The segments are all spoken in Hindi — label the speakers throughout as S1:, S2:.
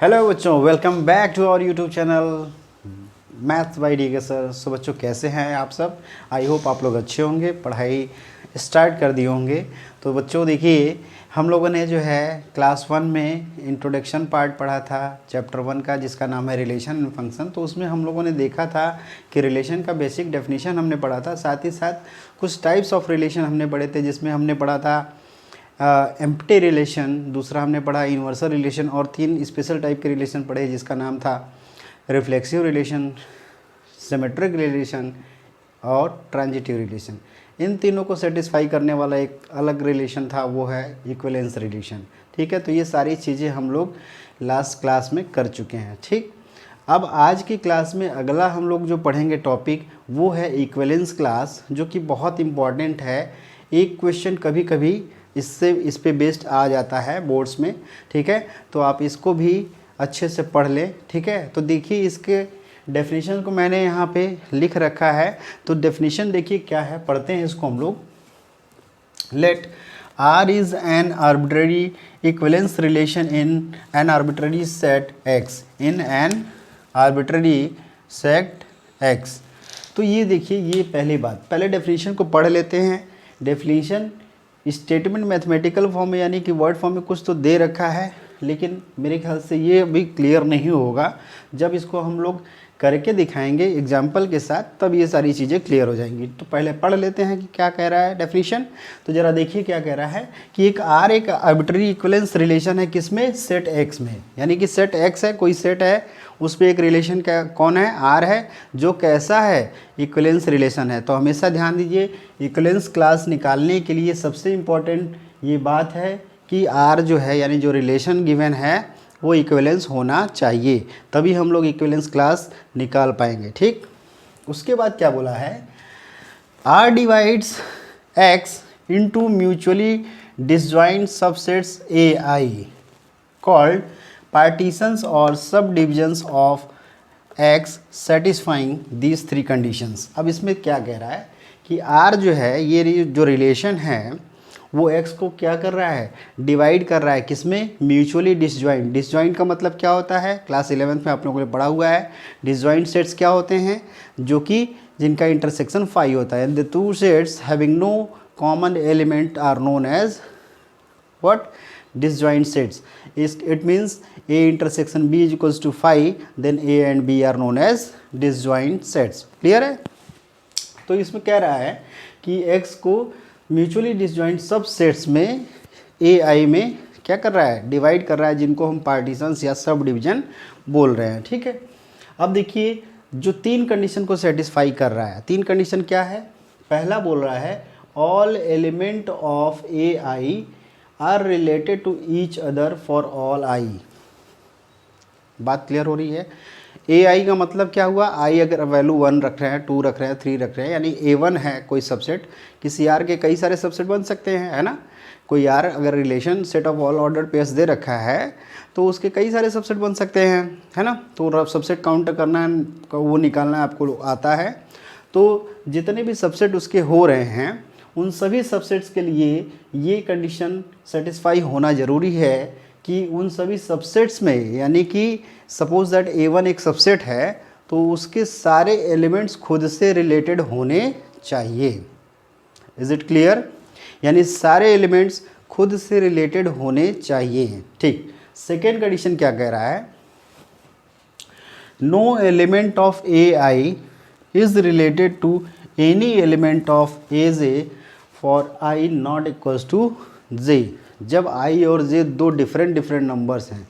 S1: हेलो बच्चों, welcome back to our YouTube channel maths by D K sir. So बच्चों, कैसे हैं आप सब? आई होप आप लोग अच्छे होंगे, पढ़ाई स्टार्ट कर दिए होंगे। तो बच्चों देखिए, हम लोगों ने जो है क्लास 1 में इंट्रोडक्शन पार्ट पढ़ा था चैप्टर 1 का, जिसका नाम है रिलेशन एंड फंक्शन। तो उसमें हम लोगों ने देखा था कि रिलेशन का बेसिक डेफिनेशन हमने पढ़ा था, साथ ही साथ कुछ टाइप्स ऑफ रिलेशन हमने पढ़े थे, जिसमें हमने पढ़ा था एम्प्टी रिलेशन, दूसरा हमने पढ़ा यूनिवर्सल रिलेशन, और 3 स्पेशल टाइप के रिलेशन पढ़े जिसका नाम था रिफ्लेक्सिव रिलेशन, सिमेट्रिक रिलेशन और ट्रांजिटिव रिलेशन। इन तीनों को सेटिस्फाई करने वाला एक अलग रिलेशन था, वो है इक्विवेलेंस रिलेशन। ठीक है, तो ये सारी चीज़ें हम लोग लास्ट क्लास में कर चुके हैं। ठीक, अब आज की क्लास में अगला हम लोग जो पढ़ेंगे टॉपिक वो है इक्विवेलेंस क्लास, जो कि बहुत इम्पॉर्टेंट है। एक क्वेश्चन कभी कभी इस पे बेस्ड आ जाता है बोर्ड्स में। ठीक है, तो आप इसको भी अच्छे से पढ़ लें। ठीक है, तो देखिए इसके डेफिनेशन को मैंने यहाँ पे लिख रखा है। तो डेफिनेशन देखिए क्या है, पढ़ते हैं इसको हम लोग। Let R is an arbitrary equivalence relation in an arbitrary set X in an arbitrary set X। तो ये देखिए, ये पहली बात, पहले डेफिनेशन को पढ़ लेते हैं। डेफिनेशन स्टेटमेंट मैथमेटिकल फॉर्म में यानी कि वर्ड फॉर्म में कुछ तो दे रखा है, लेकिन मेरे ख्याल से ये अभी क्लियर नहीं होगा। जब इसको हम लोग करके दिखाएंगे एग्जाम्पल के साथ, तब ये सारी चीज़ें क्लियर हो जाएंगी। तो पहले पढ़ लेते हैं कि क्या कह रहा है डेफिनेशन। तो ज़रा देखिए क्या कह रहा है कि एक आर एक आर्बिट्ररी इक्विवेलेंस रिलेशन है, किसमें? सेट एक्स में। यानी कि सेट एक्स है, कोई सेट है, उस पर एक रिलेशन क्या कौन है? आर है, जो कैसा है? इक्विवेलेंस रिलेशन है। तो हमेशा ध्यान दीजिए, इक्विवेलेंस क्लास निकालने के लिए सबसे इम्पॉर्टेंट ये बात है कि आर जो है, यानी जो रिलेशन गिवन है वो इक्विवेलेंस होना चाहिए, तभी हम लोग इक्विवेलेंस क्लास निकाल पाएंगे। ठीक, उसके बाद क्या बोला है? R divides x into mutually disjoint subsets A I called partitions और सब divisions of x satisfying these 3 conditions. अब इसमें क्या कह रहा है कि आर जो है, ये जो रिलेशन है वो एक्स को क्या कर रहा है? डिवाइड कर रहा है, किसमें? Mutually disjoint. डिसजॉइंट का मतलब क्या होता है? क्लास 11th में आप लोगों ने पढ़ा हुआ है। डिसजॉइंट सेट्स क्या होते हैं? जो कि जिनका इंटरसेक्शन 5 होता है। The 2 sets having no common element are known as what? Disjoint sets. It means A intersection B is equals to 5, then A and B are known as disjoint sets. Clear है? तो इसमें कह रहा है कि एक्स को म्यूचुअली डिसजॉइंट सब सेट्स में ए आई में क्या कर रहा है? डिवाइड कर रहा है, जिनको हम पार्टीशंस या सब डिवीजन बोल रहे हैं। ठीक है, अब देखिए जो 3 कंडीशन को सेटिस्फाई कर रहा है, 3 कंडीशन क्या है? पहला बोल रहा है all element of A I are related to each other for all I. बात क्लियर हो रही है? ए आई का मतलब क्या हुआ? आई अगर वैल्यू 1 रख रहे हैं, 2 रख रहे हैं, 3 रख रहे हैं, यानी A1 है कोई सबसेट, किसी आर के कई सारे सबसेट बन सकते हैं, है ना? कोई आर अगर relation set of all order pairs दे रखा है तो उसके कई सारे सबसेट बन सकते हैं, है ना? तो सबसेट काउंट करना, वो निकालना आपको आता है। तो जितने भी सबसेट उसके हो रहे हैं, उन सभी सबसेट्स के लिए ये कंडीशन सेटिस्फाई होना ज़रूरी है कि उन सभी सबसेट्स में, यानी कि सपोज दैट A1 एक सबसेट है, तो उसके सारे एलिमेंट्स खुद से रिलेटेड होने चाहिए। Is it clear? यानी सारे एलिमेंट्स खुद से रिलेटेड होने चाहिए। ठीक, सेकेंड कंडीशन क्या कह रहा है? No element of A I is related to any element of A J for I not equals to J. जब आई और जे दो डिफरेंट नंबर्स हैं,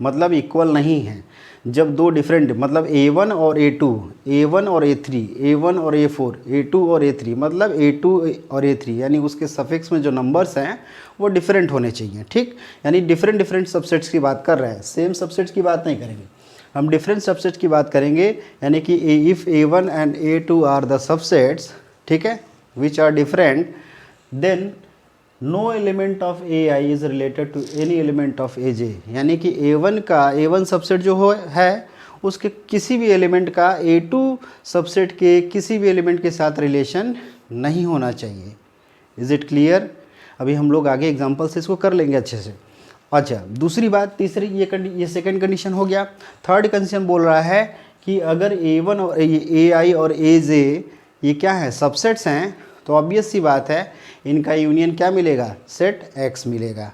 S1: मतलब इक्वल नहीं हैं, जब दो डिफरेंट, मतलब A1 और A2, A1 और A3, A1 और A4, A2 और A3, मतलब A2 और A3, यानी उसके सफिक्स में जो नंबर्स हैं वो डिफरेंट होने चाहिए। ठीक, यानी डिफरेंट सबसेट्स की बात कर रहे हैं, सेम सबसेट्स की बात नहीं करेंगे हम, डिफरेंट सबसेट्स की बात करेंगे। यानी कि if A1 and A2 are the subsets, ठीक है, which are different, then no element of A I is related to any element of A J. यानी कि A1 सबसेट जो है उसके किसी भी एलिमेंट का A2 सबसेट के किसी भी एलिमेंट के साथ रिलेशन नहीं होना चाहिए। Is it clear? अभी हम लोग आगे एग्जांपल से इसको कर लेंगे अच्छे से। अच्छा, दूसरी बात, तीसरी ये सेकंड कंडीशन हो गया। थर्ड कंडीशन बोल रहा है कि अगर A1 और AI और AJ ये क्या है, सबसेट्स हैं, तो ऑब्वियस सी बात है इनका यूनियन क्या मिलेगा, सेट X मिलेगा।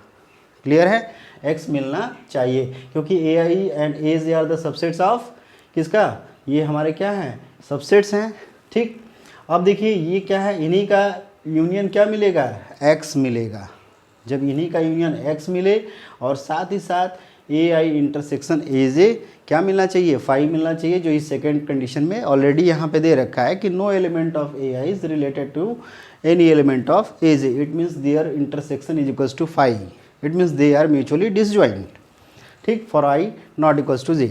S1: क्लियर है, X मिलना चाहिए, क्योंकि AI and AJ are the subsets of किसका, ये हमारे क्या हैं, सबसेट्स हैं। ठीक, अब देखिए ये क्या है, इन्हीं का यूनियन क्या मिलेगा, X मिलेगा। जब इन्हीं का यूनियन X मिले और साथ ही साथ AI इंटरसेक्शन AJ क्या मिलना चाहिए, 5 मिलना चाहिए, जो इस सेकेंड कंडीशन में ऑलरेडी यहाँ पे दे रखा है कि no element of AI is related to any element of AJ, it means their intersection is equals to 5, it means they are mutually disjoint. ठीक, for I not equals to J।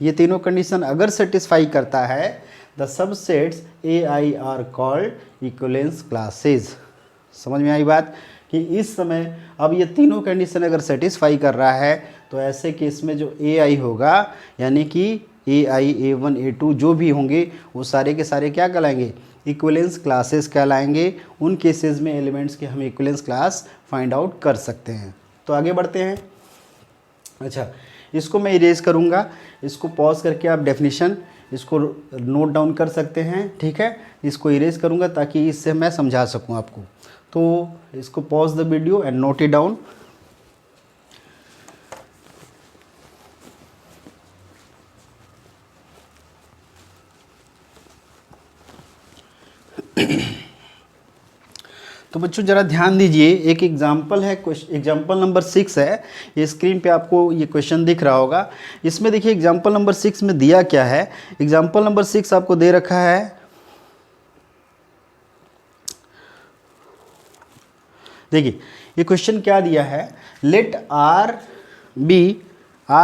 S1: ये तीनों कंडीशन अगर सेटिस्फाई करता है, the subsets AI are called equivalence classes. समझ में आई बात कि इस समय अब ये तीनों कंडीशन अगर सेटिस्फाई कर रहा है, तो ऐसे केस में जो AI होगा, यानी कि AI, A1, A2 जो भी होंगे वो सारे के सारे क्या कहलाएंगे, इक्विवेलेंस क्लासेस कहलाएंगे। उन केसेस में एलिमेंट्स के हम इक्विवेलेंस क्लास फाइंड आउट कर सकते हैं। तो आगे बढ़ते हैं। अच्छा, इसको मैं इरेज करूँगा, इसको पॉज करके आप डेफिनेशन इसको नोट डाउन कर सकते हैं। ठीक है, इसको इरेज करूँगा ताकि इससे मैं समझा सकूँ आपको। तो इसको pause the video and note it down. तो बच्चों ज़रा ध्यान दीजिए, एक एग्जाम्पल है, एग्जाम्पल नंबर 6 है, ये स्क्रीन पे आपको ये क्वेश्चन दिख रहा होगा। इसमें देखिए एग्जाम्पल नंबर 6 में दिया क्या है, एग्जाम्पल नंबर 6 आपको दे रखा है, देखिए ये क्वेश्चन क्या दिया है, let R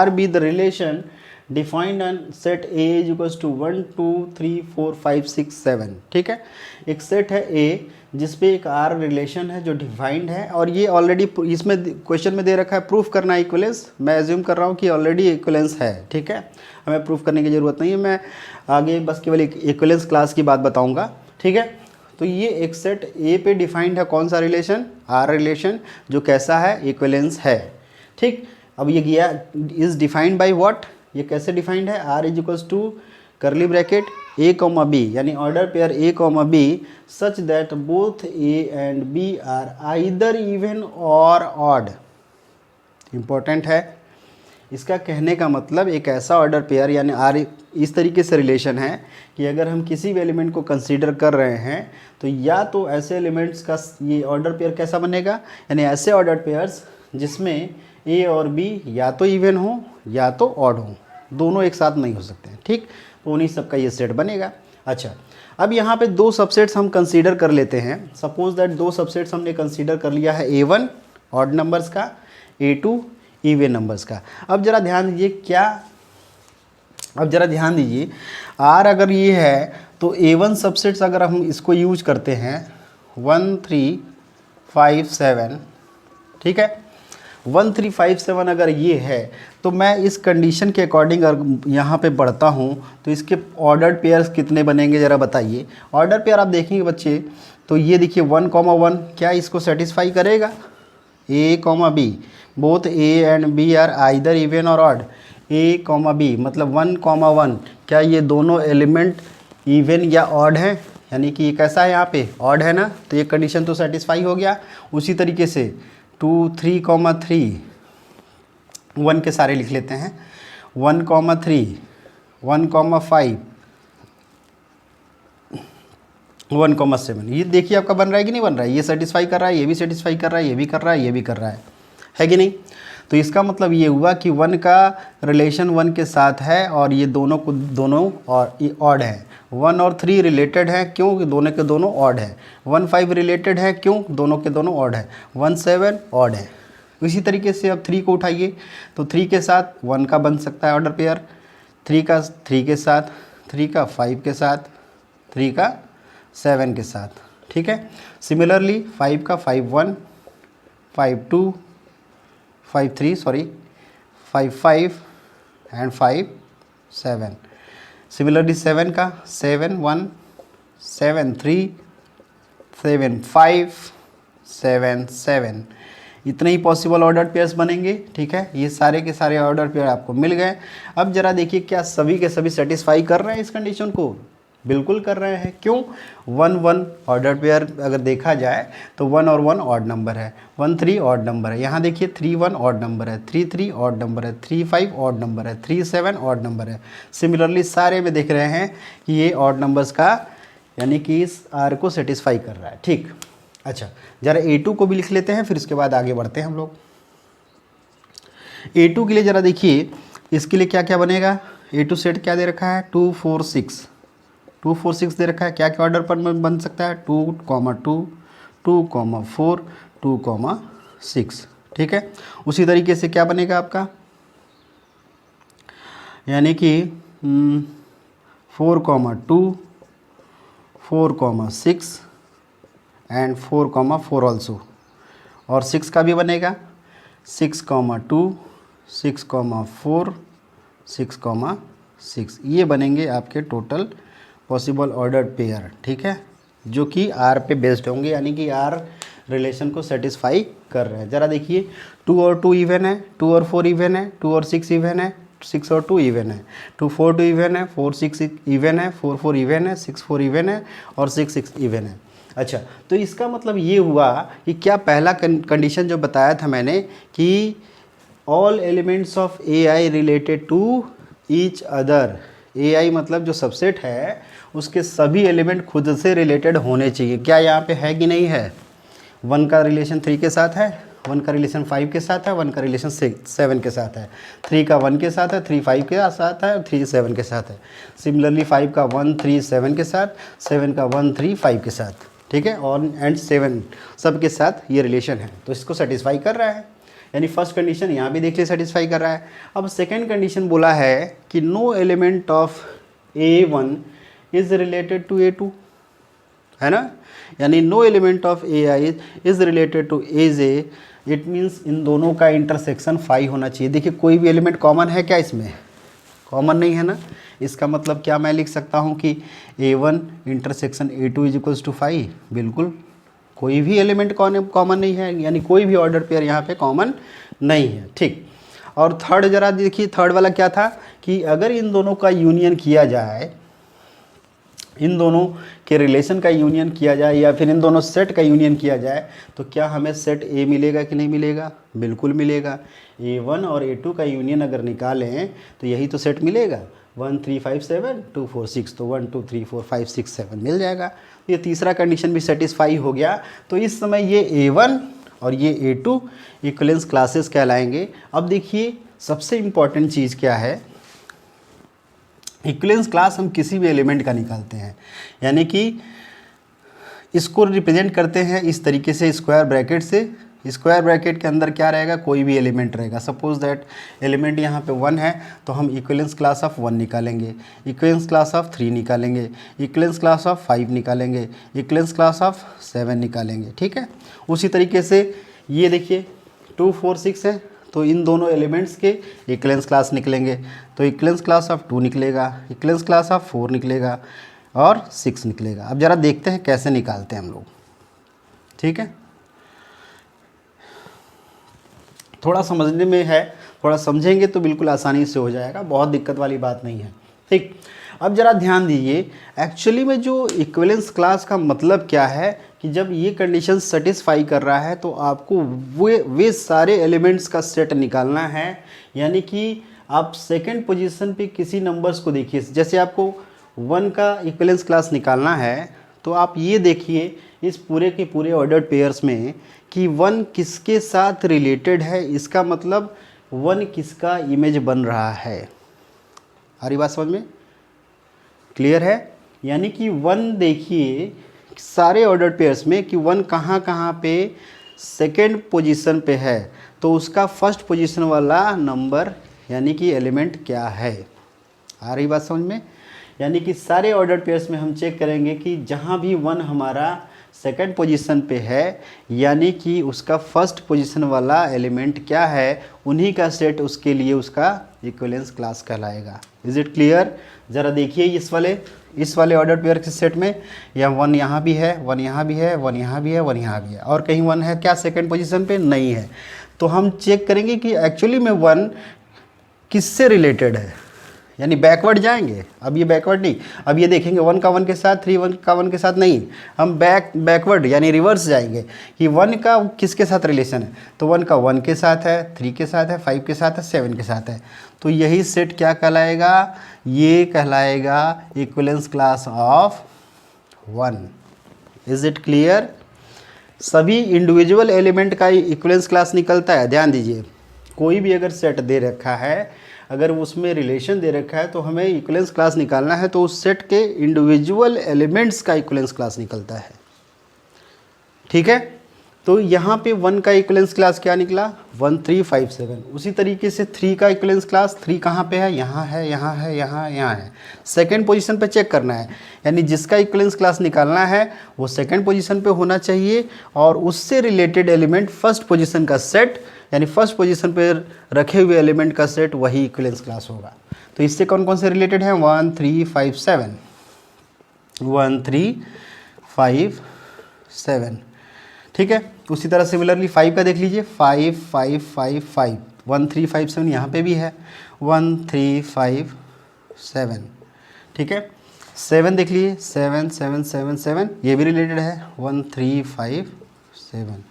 S1: be the relation defined and set A is equals to 1 2 3 4 5 6 7। ठीक है, एक सेट है A जिसपे एक R रिलेशन है जो डिफाइंड है, और ये ऑलरेडी इसमें क्वेश्चन में दे रखा है प्रूफ करना इक्वलेंस। मैं एज्यूम कर रहा हूँ कि ऑलरेडी इक्वलेंस है। ठीक है, हमें प्रूफ करने की ज़रूरत नहीं है, मैं आगे बस केवल एक इक्वलेंस क्लास की बात बताऊँगा। ठीक है, तो ये एक सेट A पे डिफाइंड है कौन सा रिलेशन, R रिलेशन, जो कैसा है, इक्वलेंस है। ठीक, अब ये गया इज डिफाइंड बाय व्हाट, ये कैसे डिफाइंड है, R is equals to curly bracket A comma B, यानी order pair A comma B such that both A and B are either even or odd. Important है, इसका कहने का मतलब एक ऐसा ऑर्डर पेयर यानी R इस तरीके से रिलेशन है कि अगर हम किसी भी एलिमेंट को कंसीडर कर रहे हैं, तो या तो ऐसे एलिमेंट्स का ये ऑर्डर पेयर कैसा बनेगा, यानी ऐसे ऑर्डर पेयर्स जिसमें A और B या तो इवन हो या तो ऑड हो, दोनों एक साथ नहीं हो सकते हैं। ठीक, तो उन्हीं सब का ये सेट बनेगा। अच्छा, अब यहाँ पे दो सबसेट्स हम कंसीडर कर लेते हैं। सपोज दैट दो सबसेट्स हमने कंसीडर कर लिया है, A1 ऑड नंबर्स का, A2 इवन नंबर्स का। अब ज़रा ध्यान दीजिए R अगर ये है तो A1 सबसेट्स अगर हम इसको यूज करते हैं 1 3 5 7, ठीक है, 1 3 5 7 अगर ये है, तो मैं इस कंडीशन के अकॉर्डिंग अगर यहाँ पे बढ़ता हूँ तो इसके ऑर्डर्ड पेयर्स कितने बनेंगे, ज़रा बताइए। ऑर्डर पेयर आप देखेंगे बच्चे, तो ये देखिए 1,1 क्या इसको सेटिस्फाई करेगा, A comma B, both A and B are either even or odd. A comma B मतलब 1,1 क्या ये दोनों एलिमेंट इवन या ऑड हैं, यानी कि ये कैसा है, यहाँ पे ऑड है ना, तो ये कंडीशन तो सेटिस्फाई हो गया। उसी तरीके से 2 3,3 1 के सारे लिख लेते हैं, 1,3 1,5 1,7, ये देखिए आपका बन रहा है कि नहीं बन रहा है, ये सेटिस्फाई कर रहा है, ये भी सेटिस्फाई कर रहा है, ये भी कर रहा है, ये भी कर रहा है कि नहीं। तो इसका मतलब ये हुआ कि 1 का रिलेशन 1 के साथ है और ये दोनों और ऑड है। 1 और 3 रिलेटेड है, क्यों, दोनों के दोनों ऑड है। 1 5 रिलेटेड है, क्यों, दोनों के दोनों ऑड है। 1 7 ऑड है। इसी तरीके से अब 3 को उठाइए तो 3 के साथ 1 का बन सकता है ऑर्डर पेयर, 3 का 3 के साथ, 3 का 5 के साथ, 3 का 7 के साथ। ठीक है, सिमिलरली 5 का 5 1 5 2 5 3 सॉरी 5 5 एंड 5 7। सिमिलरली 7 का 7 1 7 3 7 5 7 7। इतने ही पॉसिबल ऑर्डर पेयर्स बनेंगे। ठीक है, ये सारे के सारे ऑर्डर पेयर आपको मिल गए। अब जरा देखिए क्या सभी के सभी सेटिस्फाई कर रहे हैं इस कंडीशन को? बिल्कुल कर रहे हैं। क्यों? 1 1 ऑर्डर पेयर अगर देखा जाए तो 1 और 1 ऑड नंबर है, 1 3 ऑड नंबर है। यहाँ देखिए 3 1 ऑड नंबर है, 3 3 ऑड नंबर है, 3 5 ऑड नंबर है, 3 7 ऑड नंबर है। सिमिलरली सारे में देख रहे हैं कि ये ऑड नंबर्स का यानी कि इस आर को सेटिस्फाई कर रहा है। ठीक, अच्छा ज़रा A2 को भी लिख लेते हैं, फिर उसके बाद आगे बढ़ते हैं हम लोग। A2 के लिए ज़रा देखिए, इसके लिए क्या क्या बनेगा। A2 सेट क्या दे रखा है? 2 4 6, 2 4 6 दे रखा है। क्या क्या ऑर्डर पर बन सकता है? 2 2 2 4 2 6। ठीक है, उसी तरीके से क्या बनेगा आपका, यानी कि 4 2 4 6 एंड 4 4 ऑल्सो। और 6 का भी बनेगा 6 2 6 4 6 6। ये बनेंगे आपके टोटल पॉसिबल ऑर्डर पेयर। ठीक है, जो कि आर पे बेस्ड होंगे, यानी कि आर रिलेशन को सेटिस्फाई कर रहे हैं। ज़रा देखिए 2 और 2 इवन है, 2 और 4 इवन है, 2 और 6 इवन है, 6 और 2 इवन है, 2 4 2 इवन है, 4 6 इवन है, 4 4 इवन है, 6 4 इवन है और 6 6 इवन है। अच्छा, तो इसका मतलब ये हुआ कि क्या पहला कंडीशन जो बताया था मैंने कि all elements of A I related to each other, A I मतलब जो सबसेट है उसके सभी एलिमेंट खुद से रिलेटेड होने चाहिए। क्या यहाँ पे है कि नहीं है? 1 का रिलेशन 3 के साथ है, 1 का रिलेशन 5 के साथ है, 1 का रिलेशन 7 के साथ है, 3 का 1 के साथ है, 3 5 के साथ है और 3 7 के साथ है। सिमिलरली 5 का 1 3 7 के साथ, 7 का 1 3 5 के साथ। ठीक है, और एंड 7 सब के साथ ये रिलेशन है, तो इसको सेटिस्फाई कर रहा है। यानी फर्स्ट कंडीशन यहाँ भी देख लिए सेटिस्फाई कर रहा है। अब सेकेंड कंडीशन बोला है कि no element of A1 is related to A2, है ना, यानी no element of AI is related to AJ। It means इन दोनों का इंटरसेक्शन 5 होना चाहिए। देखिए कोई भी एलिमेंट कॉमन है क्या? इसमें कॉमन नहीं है ना। इसका मतलब क्या मैं लिख सकता हूँ कि A1 intersection A2 is equals to 5? बिल्कुल, कोई भी एलिमेंट कॉमन नहीं है, यानी कोई भी ऑर्डर पेयर यहाँ पे कॉमन नहीं है। ठीक, और थर्ड जरा देखिए, थर्ड वाला क्या था कि अगर इन दोनों का यूनियन किया जाए, इन दोनों के रिलेशन का यूनियन किया जाए या फिर इन दोनों सेट का यूनियन किया जाए तो क्या हमें सेट A मिलेगा कि नहीं मिलेगा? बिल्कुल मिलेगा। A1 और A2 का यूनियन अगर निकालें तो यही तो सेट मिलेगा, 1 3 5 7 2 4 6, तो 1 2 3 4 5 6 7 मिल जाएगा। ये तीसरा कंडीशन भी सेटिस्फाई हो गया। तो इस समय ये A1 और ये A2 इक्विवेलेंस क्लासेस कहलाएंगे। अब देखिए सबसे इम्पॉर्टेंट चीज़ क्या है, इक्विवेलेंस क्लास हम किसी भी एलिमेंट का निकालते हैं, यानी कि इसको रिप्रेजेंट करते हैं इस तरीके से स्क्वायर ब्रैकेट से। स्क्वायर ब्रैकेट के अंदर क्या रहेगा? कोई भी एलिमेंट रहेगा। सपोज दैट एलिमेंट यहाँ पे 1 है तो हम इक्विवेलेंस क्लास ऑफ 1 निकालेंगे, इक्विवेलेंस क्लास ऑफ 3 निकालेंगे, इक्विवेलेंस क्लास ऑफ 5 निकालेंगे, इक्विवेलेंस क्लास ऑफ 7 निकालेंगे। ठीक है, उसी तरीके से ये देखिए 2 4 6 है तो इन दोनों एलिमेंट्स के इक्विवेलेंस क्लास निकलेंगे, तो इक्विवेलेंस क्लास ऑफ 2 निकलेगा, इक्विवेलेंस क्लास ऑफ 4 निकलेगा और 6 निकलेगा। अब ज़रा देखते हैं कैसे निकालते हैं हम लोग। ठीक है, थोड़ा समझने में है, थोड़ा समझेंगे तो बिल्कुल आसानी से हो जाएगा, बहुत दिक्कत वाली बात नहीं है। ठीक, अब ज़रा ध्यान दीजिए, एक्चुअली में जो इक्विवेलेंस क्लास का मतलब क्या है कि जब ये कंडीशन सेटिस्फाई कर रहा है तो आपको वे सारे एलिमेंट्स का सेट निकालना है। यानी कि आप सेकंड पोजीशन पे किसी नंबर्स को देखिए, जैसे आपको 1 का इक्विवेलेंस क्लास निकालना है तो आप ये देखिए इस पूरे के पूरे ऑर्डर्ड पेयर्स में कि 1 किसके साथ रिलेटेड है, इसका मतलब 1 किसका इमेज बन रहा है। आ रही बात समझ में? क्लियर है? यानी कि 1 देखिए सारे ऑर्डर्ड पेयर्स में कि 1 कहाँ कहाँ पे सेकेंड पोजीशन पे है, तो उसका फर्स्ट पोजीशन वाला नंबर यानी कि एलिमेंट क्या है। आ रही बात समझ में? यानी कि सारे ऑर्डर्ड पेयर्स में हम चेक करेंगे कि जहाँ भी 1 हमारा सेकंड पोजीशन पे है, यानी कि उसका फर्स्ट पोजीशन वाला एलिमेंट क्या है, उन्हीं का सेट उसके लिए उसका इक्विवेलेंस क्लास कहलाएगा। Is it clear? ज़रा देखिए इस वाले ऑर्डर पेयर के सेट में या 1 यहाँ भी है, 1 यहाँ भी है, 1 यहाँ भी है, 1 यहाँ भी है, और कहीं 1 है क्या सेकंड पोजीशन पे? नहीं है। तो हम चेक करेंगे कि एक्चुअली में 1 किससे रिलेटेड है, यानी बैकवर्ड जाएंगे। अब ये बैकवर्ड नहीं, अब ये देखेंगे 1 का 1 के साथ, 3 1 का 1 के साथ नहीं, हम बैकवर्ड यानी रिवर्स जाएंगे कि 1 का किसके साथ रिलेशन है। तो 1 का 1 के साथ है, 3 के साथ है, 5 के साथ है, 7 के साथ है। तो यही सेट क्या कहलाएगा? ये कहलाएगा equivalence class of 1। Is it clear? सभी इंडिविजुअल एलिमेंट का इक्विवेलेंस क्लास निकलता है। ध्यान दीजिए, कोई भी अगर सेट दे रखा है, अगर उसमें रिलेशन दे रखा है, तो हमें इक्विवेलेंस क्लास निकालना है, तो उस सेट के इंडिविजुअल एलिमेंट्स का इक्विवेलेंस क्लास निकलता है। ठीक है, तो यहाँ पे 1 का इक्विवेलेंस क्लास क्या निकला? 1 3 5 7। उसी तरीके से 3 का इक्विवेलेंस क्लास, 3 कहाँ पे है? यहाँ है, यहाँ है, यहाँ है। सेकंड पोजीशन पे चेक करना है, यानी जिसका इक्विवेलेंस क्लास निकालना है वो सेकंड पोजीशन पे होना चाहिए, और उससे रिलेटेड एलिमेंट फर्स्ट पोजीशन का सेट, यानी फर्स्ट पोजीशन पर रखे हुए एलिमेंट का सेट, वही इक्विवेलेंस क्लास होगा। तो इससे कौन कौन से रिलेटेड हैं? 1 3 5 7, 1 3 5 7। ठीक है, उसी तरह सिमिलरली 5 का देख लीजिए, 5 5 5 5, 1 3 5 7 यहाँ पे भी है, 1 3 5 7। ठीक है, 7 देख लीजिए, 7 7 7 7, ये भी रिलेटेड है, 1 3 5 7।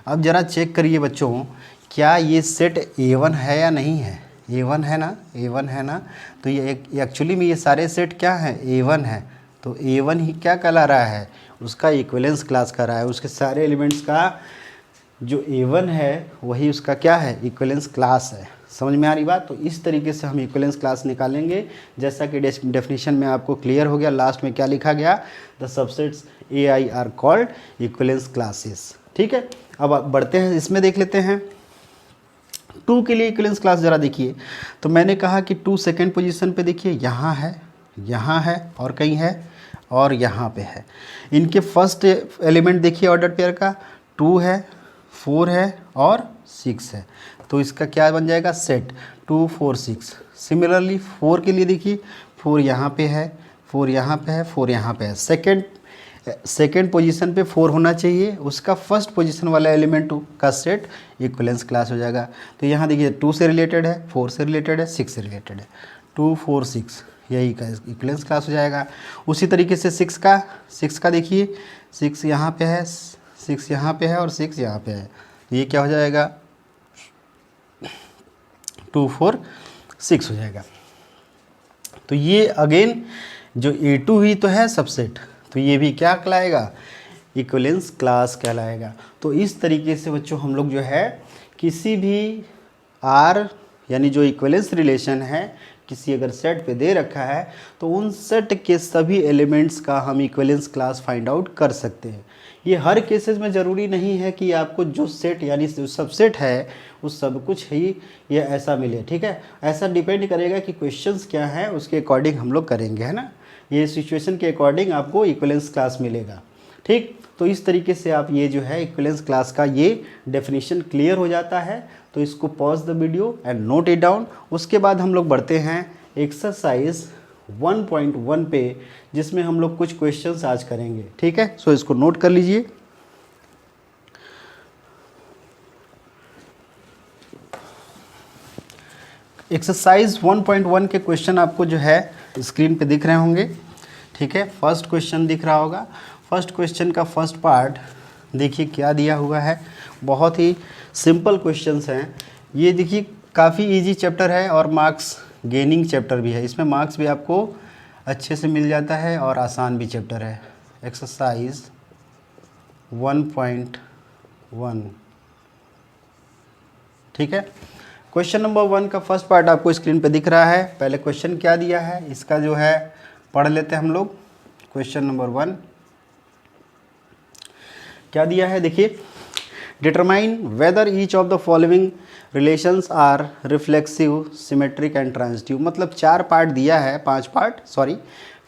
S1: अब ज़रा चेक करिए बच्चों, क्या ये सेट A1 है या नहीं है? A1 है ना, A1 है ना। तो ये एक्चुअली में ये सारे सेट क्या हैं? A1 है। तो A1 ही क्या कहला रहा है? उसका इक्विवेलेंस क्लास कर रहा है। उसके सारे एलिमेंट्स का जो A1 है वही उसका क्या है? इक्विवेलेंस क्लास है। समझ में आ रही बात? तो इस तरीके से हम इक्विवेलेंस क्लास निकालेंगे, जैसा कि डेफिनेशन में आपको क्लियर हो गया। लास्ट में क्या लिखा गया? The subsets AI are called equivalence classes. ठीक है, अब बढ़ते हैं, इसमें देख लेते हैं 2 के लिए इक्विवेलेंस क्लास। ज़रा देखिए, तो मैंने कहा कि 2 सेकेंड पोजीशन पे देखिए, यहाँ है और कहीं है और यहाँ पे है। इनके फर्स्ट एलिमेंट देखिए ऑर्डर पेयर का, 2 है, 4 है और 6 है। तो इसका क्या बन जाएगा? सेट 2 4 6। सिमिलरली 4 के लिए देखिए, 4 यहाँ पे है, 4 यहाँ पे है, 4 यहाँ पे है। सेकेंड पोजीशन पे 4 होना चाहिए, उसका फर्स्ट पोजीशन वाला एलिमेंट का सेट इक्विवेलेंस क्लास हो जाएगा। तो यहाँ देखिए 2 से रिलेटेड है, 4 से रिलेटेड है, 6 से रिलेटेड है, 2 4 6, यही का इक्विवेलेंस क्लास हो जाएगा। उसी तरीके से 6 का देखिए, 6 यहाँ पे है, 6 यहाँ पे है और 6 यहाँ पे है। तो ये क्या हो जाएगा? 2 4 6 हो जाएगा। तो ये अगेन जो A2 ही तो है सबसेट, तो ये भी क्या कहलाएगा? इक्विवेलेंस क्लास कहलाएगा। तो इस तरीके से बच्चों हम लोग जो है किसी भी R यानी जो इक्विवेलेंस रिलेशन है किसी अगर सेट पे दे रखा है, तो उन सेट के सभी एलिमेंट्स का हम इक्विवेलेंस क्लास फाइंड आउट कर सकते हैं। ये हर केसेस में ज़रूरी नहीं है कि आपको जो सेट यानी जो सबसेट है उस सब कुछ ही ये ऐसा मिले। ठीक है, ऐसा डिपेंड करेगा कि क्वेश्चंस क्या हैं, उसके अकॉर्डिंग हम लोग करेंगे, है ना। ये सिचुएशन के अकॉर्डिंग आपको इक्विवेलेंस क्लास मिलेगा। ठीक, तो इस तरीके से आप ये जो है इक्विवेलेंस क्लास का ये डेफिनेशन क्लियर हो जाता है। तो इसको pause the video and note it down. उसके बाद हम लोग बढ़ते हैं एक्सरसाइज 1.1 पे, जिसमें हम लोग कुछ क्वेश्चंस आज करेंगे। ठीक है, सो इसको नोट कर लीजिए। एक्सरसाइज 1.1 के क्वेश्चन आपको जो है स्क्रीन पे दिख रहे होंगे। ठीक है, फर्स्ट क्वेश्चन दिख रहा होगा। फर्स्ट क्वेश्चन का फर्स्ट पार्ट देखिए क्या दिया हुआ है। बहुत ही सिंपल क्वेश्चंस हैं ये। देखिए काफ़ी इजी चैप्टर है और मार्क्स गेनिंग चैप्टर भी है। इसमें मार्क्स भी आपको अच्छे से मिल जाता है और आसान भी चैप्टर है। एक्सरसाइज 1.1। ठीक है, क्वेश्चन नंबर 1 का फर्स्ट पार्ट आपको स्क्रीन पे दिख रहा है। पहले क्वेश्चन क्या दिया है इसका जो है पढ़ लेते हैं हम लोग। क्वेश्चन नंबर 1 क्या दिया है देखिए, determine whether each of the following relations are reflexive, symmetric and transitive. मतलब 4 पार्ट दिया है, 5 पार्ट सॉरी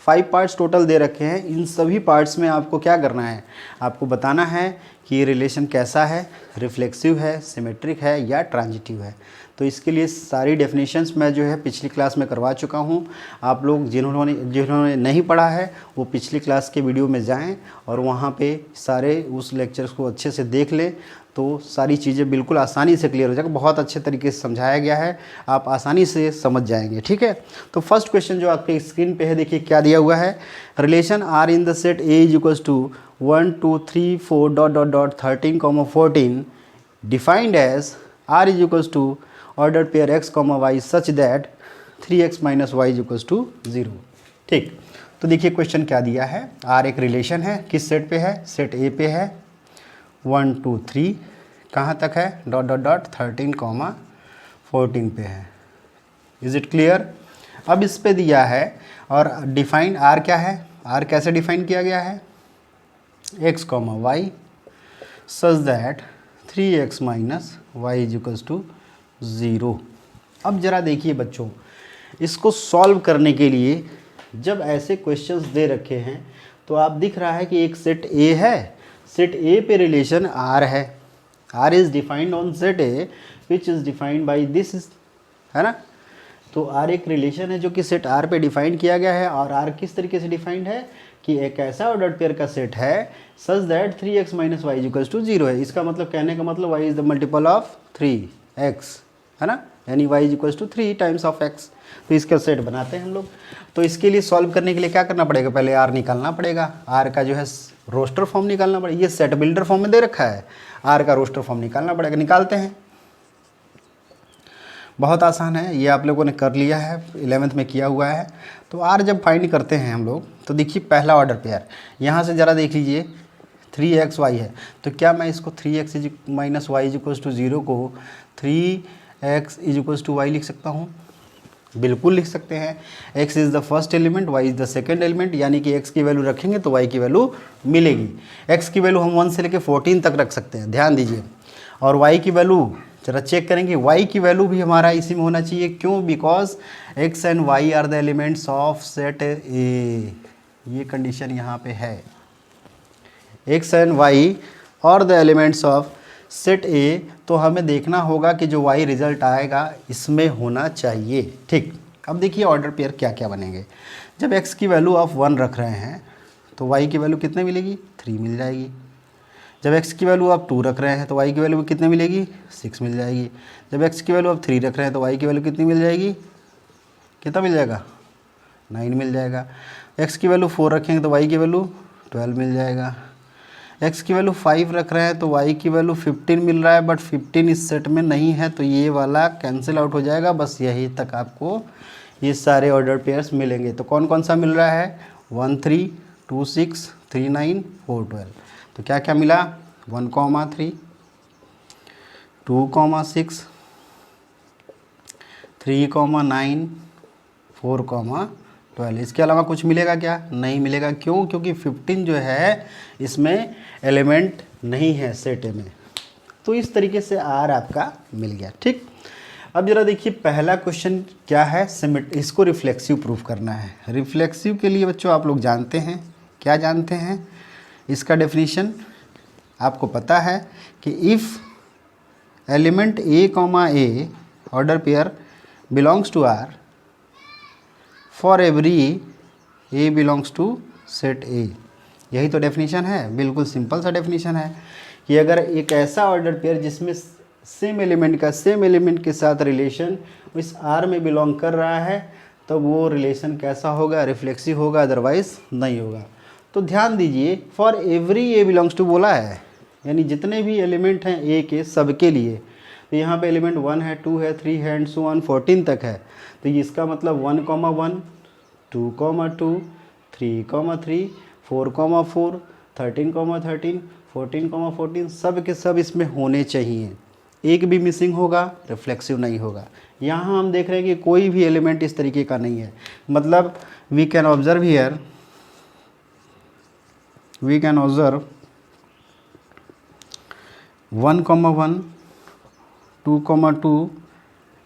S1: 5 पार्ट्स टोटल दे रखे हैं। इन सभी पार्ट्स में आपको क्या करना है, आपको बताना है कि ये रिलेशन कैसा है, रिफ्लेक्सिव है, सिमेट्रिक है या ट्रांजिटिव है। तो इसके लिए सारी डेफिनेशंस मैं जो है पिछली क्लास में करवा चुका हूँ। आप लोग जिन्होंने नहीं पढ़ा है वो पिछली क्लास के वीडियो में जाएं और वहाँ पे सारे उस लेक्चर्स को अच्छे से देख लें, तो सारी चीज़ें बिल्कुल आसानी से क्लियर हो जाएगा। बहुत अच्छे तरीके से समझाया गया है, आप आसानी से समझ जाएंगे। ठीक है, तो फर्स्ट क्वेश्चन जो आपके स्क्रीन पे है, देखिए क्या दिया हुआ है। Relation R in the set A is equals to 1 2 3 4 dot dot dot 13, 14 defined as R is equals to order pair X, Y such that 3x minus Y is equals to 0। ठीक, तो देखिए क्वेश्चन क्या दिया है। आर एक रिलेशन है, किस सेट पे है, सेट ए पे है। 1 2 3 कहाँ तक है, डॉट डॉट डॉट 13, 14 पे है। Is it clear. अब इस पे दिया है और डिफाइन आर क्या है, आर कैसे डिफाइन किया गया है, x, y such that 3x minus Y is equals to 0। अब ज़रा देखिए बच्चों, इसको सॉल्व करने के लिए जब ऐसे क्वेश्चंस दे रखे हैं तो आप दिख रहा है कि एक सेट ए है, सेट ए पे रिलेशन आर है, R is defined on set A which is defined by this, है ना। तो आर एक रिलेशन है जो कि सेट आर पे डिफाइन किया गया है। और आर किस तरीके से डिफाइंड है कि एक ऐसा ऑर्डर्ड पेयर का सेट है such that 3x minus Y is equals to 0 है। इसका मतलब, कहने का मतलब y is the multiple of 3x, है ना, यानी y is equals to 3 times of x। तो इसका सेट बनाते हैं हम लोग। तो इसके लिए सॉल्व करने के लिए क्या करना पड़ेगा, पहले r निकालना पड़ेगा, r का जो है रोस्टर फॉर्म निकालना पड़ेगा। ये सेट बिल्डर फॉर्म में दे रखा है, r का रोस्टर फॉर्म निकालना पड़ेगा। निकालते हैं, बहुत आसान है, ये आप लोगों ने कर लिया है, 11th में किया हुआ है। तो r जब फाइंड करते हैं हम लोग, तो देखिए पहला ऑर्डर पेयर यहाँ से ज़रा देख लीजिए, 3xy है। तो क्या मैं इसको 3x minus Y is equals to 0 को 3x is equals to Y लिख सकता हूँ? बिल्कुल लिख सकते हैं। x is the first element, y is the second element, यानी कि x की वैल्यू रखेंगे तो y की वैल्यू मिलेगी। x की वैल्यू हम 1 से लेकर 14 तक रख सकते हैं, ध्यान दीजिए। और y की वैल्यू जरा चेक करेंगे, y की वैल्यू भी हमारा इसी में होना चाहिए। क्यों? Because x and y are the elements of set A. ये कंडीशन यहाँ पे है, x and y are the elements of set A. तो हमें देखना होगा कि जो y रिजल्ट आएगा इसमें होना चाहिए। ठीक, अब देखिए ऑर्डर पेयर क्या क्या बनेंगे। जब x की वैल्यू आप 1 रख रहे हैं तो y की वैल्यू कितने मिलेगी, 3 मिल जाएगी। जब x की वैल्यू आप 2 रख रहे हैं तो y की वैल्यू कितने मिलेगी, 6 मिल जाएगी। जब x की वैल्यू आप 3 रख रहे हैं तो y की वैल्यू कितनी मिल जाएगी, कितना मिल जाएगा, 9 मिल जाएगा। x की वैल्यू 4 रखेंगे तो y की वैल्यू 12 मिल जाएगा। x की वैल्यू 5 रख रहे हैं तो y की वैल्यू 15 मिल रहा है, बट 15 इस सेट में नहीं है तो ये वाला कैंसिल आउट हो जाएगा। बस यही तक आपको ये सारे ऑर्डर पेयर्स मिलेंगे। तो कौन कौन सा मिल रहा है, 1 3 2 6 3 9 4 12। तो क्या क्या मिला, 1 3 2 6 3 9 4 12। इसके अलावा कुछ मिलेगा क्या, नहीं मिलेगा। क्यों? क्योंकि 15 जो है इसमें एलिमेंट नहीं है सेट में। तो इस तरीके से आर आपका मिल गया। ठीक, अब जरा देखिए पहला क्वेश्चन क्या है, इसको रिफ्लेक्सिव प्रूफ करना है। रिफ्लेक्सिव के लिए बच्चों आप लोग जानते हैं, क्या जानते हैं, इसका डेफिनेशन आपको पता है कि if element A order pair belongs to R for every A belongs to set A. यही तो डेफिनेशन है, बिल्कुल सिंपल सा डेफिनेशन है कि अगर एक ऐसा ऑर्डर पेयर जिसमें सेम एलिमेंट के साथ रिलेशन इस आर में बिलोंग कर रहा है तो वो रिलेशन कैसा होगा, रिफ्लेक्सिव होगा, अदरवाइज नहीं होगा। तो ध्यान दीजिए, for every A belongs to बोला है, यानी जितने भी एलिमेंट हैं ए के सबके लिए। तो यहाँ पे एलिमेंट 1 है, 2 है, 3 है एंड सो ऑन 14 तक है। तो इसका मतलब 1 1 2 2 3 3 4 4 13 13 14 14 सब के सब इसमें होने चाहिए। एक भी मिसिंग होगा रिफ्लेक्सिव नहीं होगा। यहाँ हम देख रहे हैं कि कोई भी एलिमेंट इस तरीके का नहीं है। मतलब we can observe here, we can observe 1 1 2 2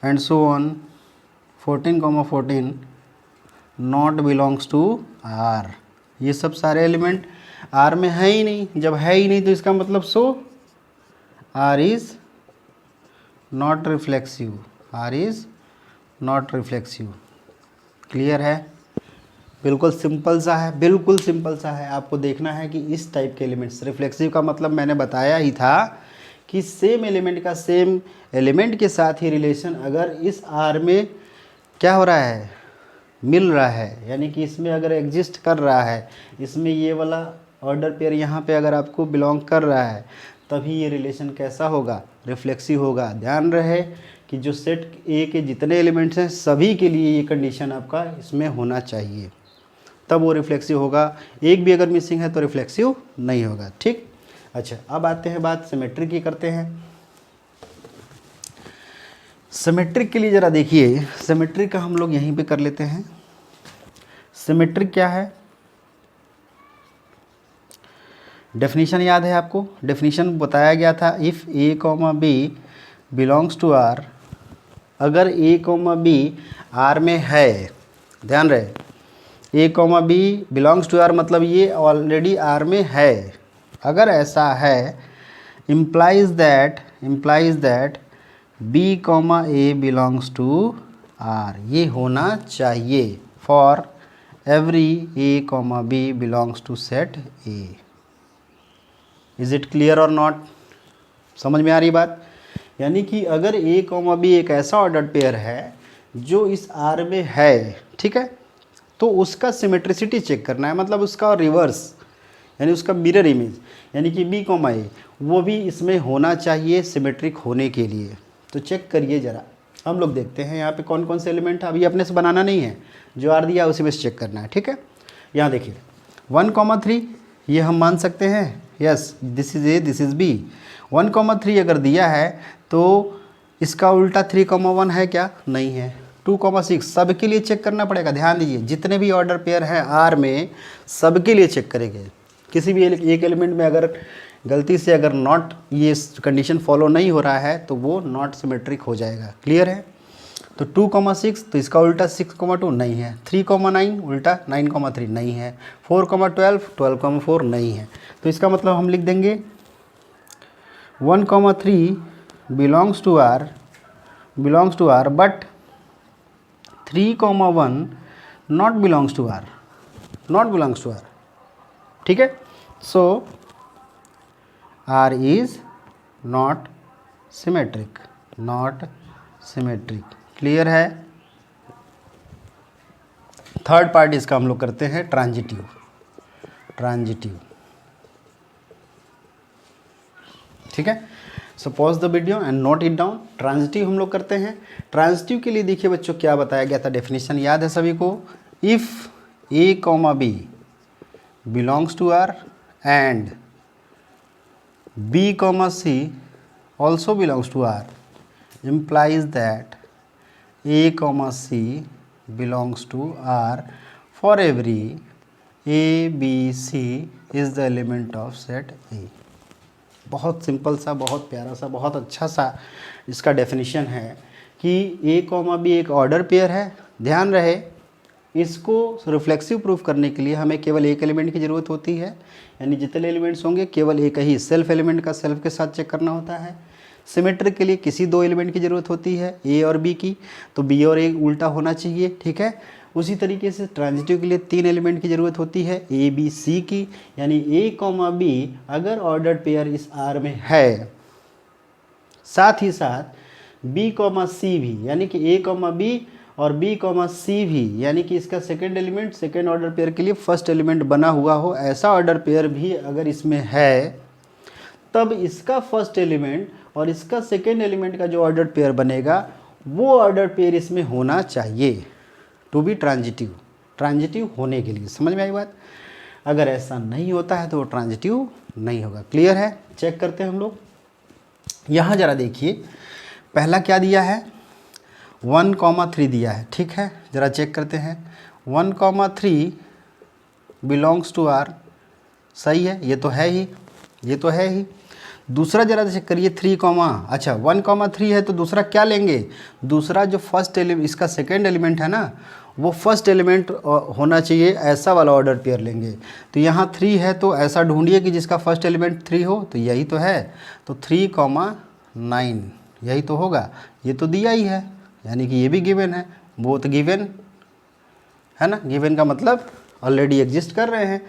S1: and so on 14 14 not belongs to R. ये सब सारे एलिमेंट आर में है ही नहीं, जब है ही नहीं तो इसका मतलब so R is not reflexive, R is not reflexive. Clear है? बिल्कुल सिंपल सा है, बिल्कुल सिंपल सा है। आपको देखना है कि इस टाइप के एलिमेंट्स, रिफ्लेक्सिव का मतलब मैंने बताया ही था कि सेम एलिमेंट का सेम एलिमेंट के साथ ही रिलेशन अगर इस आर में क्या हो रहा है, मिल रहा है, यानी कि इसमें अगर एग्जिस्ट कर रहा है, इसमें ये वाला ऑर्डर पेयर यहाँ पे अगर आपको बिलोंग कर रहा है, तभी ये रिलेशन कैसा होगा, रिफ्लेक्सिव होगा। ध्यान रहे कि जो सेट ए के जितने एलिमेंट्स हैं सभी के लिए ये कंडीशन आपका इसमें होना चाहिए, तब वो रिफ्लेक्सिव होगा। एक भी अगर मिसिंग है तो रिफ्लेक्सिव नहीं होगा। ठीक, अच्छा अब आते हैं बात सिमेट्रिक की करते हैं। सिमेट्रिक के लिए ज़रा देखिए, सिमेट्रिक का हम लोग यहीं पे कर लेते हैं। सिमेट्रिक क्या है, डेफिनेशन याद है आपको? डेफिनेशन बताया गया था, if A comma B belongs to R, अगर ए कॉमा बी आर में है, ध्यान रहे A comma B belongs to R मतलब ये ऑलरेडी आर में है, अगर ऐसा है implies that B comma A belongs to R, ये होना चाहिए for every A comma B belongs to set A. Is it clear और नॉट? समझ में आ रही बात? यानी कि अगर ए कॉमा बी एक ऐसा ऑर्डर्ड पेयर है जो इस आर में है, ठीक है, तो उसका सिमेट्रिसिटी चेक करना है, मतलब उसका रिवर्स यानी उसका मिरर इमेज, यानी कि बी कॉमा ए वो भी इसमें होना चाहिए सिमेट्रिक होने के लिए। तो चेक करिए ज़रा, हम लोग देखते हैं यहाँ पे कौन कौन से एलिमेंट है। अभी अपने से बनाना नहीं है, जो आर दिया उसी में से चेक करना है। ठीक है, यहाँ देखिए 1,3 ये हम मान सकते हैं, yes this is A this is B. 1,3 अगर दिया है तो इसका उल्टा 3,1 है क्या? नहीं है। 2,6 सबके लिए चेक करना पड़ेगा। ध्यान दीजिए, जितने भी ऑर्डर पेयर हैं आर में सबके लिए चेक करेंगे। किसी भी एक एलिमेंट में अगर गलती से अगर नॉट ये कंडीशन फॉलो नहीं हो रहा है तो वो नॉट सिमेट्रिक हो जाएगा। क्लियर है? तो 2,6 तो इसका उल्टा 6,2 नहीं है। 3,9 उल्टा 9,3 नहीं है। 4,12 12,4 नहीं है। तो इसका मतलब हम लिख देंगे 1,3 belongs to R but 3,1 not belongs to R। ठीक है, so R is not symmetric। Clear है? थर्ड पार्ट इसका हम लोग करते हैं ट्रांजिटिव। ठीक है, सो pause the video and note it down. Transitive हम लोग करते हैं। ट्रांजिटिव के लिए देखिए बच्चों क्या बताया गया था, डेफिनेशन याद है सभी को? If A comma B belongs to R and B comma C also belongs to R implies that A comma C belongs to R for every A, B, C is the element of set A। बहुत सिंपल सा, बहुत प्यारा सा, बहुत अच्छा सा इसका डेफिनेशन है कि A कॉमा B एक ऑर्डर पेयर है। ध्यान रहे, इसको रिफ्लेक्सिव प्रूफ करने के लिए हमें केवल एक एलिमेंट की ज़रूरत होती है, यानी जितने एलिमेंट्स होंगे केवल एक ही सेल्फ एलिमेंट का सेल्फ के साथ चेक करना होता है। सिमेट्रिक के लिए किसी दो एलिमेंट की ज़रूरत होती है, ए और बी की, तो बी और ए उल्टा होना चाहिए। ठीक है, उसी तरीके से ट्रांजिटिव के लिए 3 एलिमेंट की ज़रूरत होती है, ए बी सी की, यानी ए कॉमा बी अगर ऑर्डर्ड पेयर इस आर में है, साथ ही साथ बी कॉमा सी भी, यानी कि ए कॉमा बी और बी कॉमा सी भी, यानी कि इसका second element second order pair के लिए फर्स्ट एलिमेंट बना हुआ हो, ऐसा ऑर्डर पेयर भी अगर इसमें है, तब इसका फर्स्ट एलिमेंट और इसका सेकेंड एलिमेंट का जो ऑर्डर पेयर बनेगा वो ऑर्डर पेयर इसमें होना चाहिए टू बी ट्रांजिटिव होने के लिए। समझ में आई बात? अगर ऐसा नहीं होता है तो वो ट्रांजिटिव नहीं होगा। क्लियर है? चेक करते हैं हम लोग। यहाँ ज़रा देखिए, पहला क्या दिया है, 1,3 दिया है। ठीक है, ज़रा चेक करते हैं। 1,3 बिलोंग्स टू आर, सही है, ये तो है ही। दूसरा जरा चेक करिए 3 कॉमा, अच्छा 1,3 है तो दूसरा क्या लेंगे, दूसरा जो फर्स्ट एलिमेंट इसका सेकेंड एलिमेंट है ना, वो फर्स्ट एलिमेंट होना चाहिए, ऐसा वाला ऑर्डर पेयर लेंगे। तो यहाँ 3 है तो ऐसा ढूंढिए कि जिसका फर्स्ट एलिमेंट 3 हो, तो यही तो है। तो 3,9 यही तो होगा, ये तो दिया ही है, यानी कि ये भी गिवन है, बोथ गिवन है ना। गिवन का मतलब ऑलरेडी एग्जिस्ट कर रहे हैं।